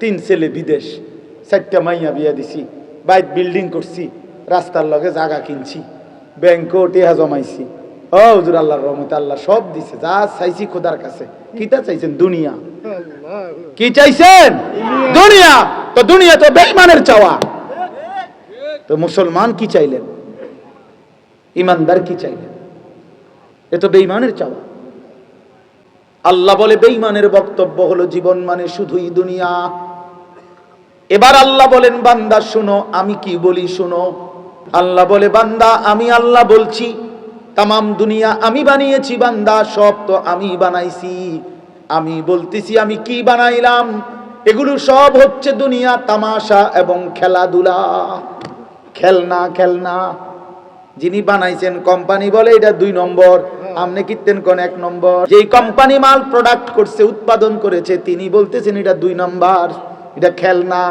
তিন ছেলে বিদেশ, 4টা মাইয়া বিয়া দিছি, বাইক বিল্ডিং করছি, রাস্তার লগে জায়গা কিনছি, ব্যাংকেও টেহা জমাইছি। ও হুজুর, আল্লাহর রহমতে আল্লাহ সব দিছে, যা চাইছি খোদার কাছে। কিটা চাইছেন? দুনিয়া। কি চাইছেন? দুনিয়া। তো দুনিয়া তো বেঈমানের চাওয়া। তো মুসলমান কি চাইলেন? ইমানদার কি চাইলেন? এ তো বেঈমানের চাওয়া। আল্লাহ বলে বেঈমানের বক্তব্য হলো জীবন মানে শুধুই দুনিয়া। এবার আল্লাহ বলেন, বান্দা শুনো আমি কি বলি শুনো। আল্লাহ বলে, বান্দা আমি আল্লাহ বলছি, তামাম দুনিয়া আমি বানিয়েছি বান্দা, সব তো আমি বানাইছি। আমি বলতেছি আমি কি বানাইলাম, এগুলো সব হচ্ছে দুনিয়া তামাশা এবং খেলাধুলা, খেলনা। খেলনা যিনি বানাইছেন কোম্পানি বলে এটা 2 নম্বর, আপনি কিনতেন কোন 1 নম্বর। যেই কোম্পানি মাল প্রোডাক্ট করছে, উৎপাদন করেছে, তিনি বলতেছেন এটা 2 নম্বর, এটা খেলনা।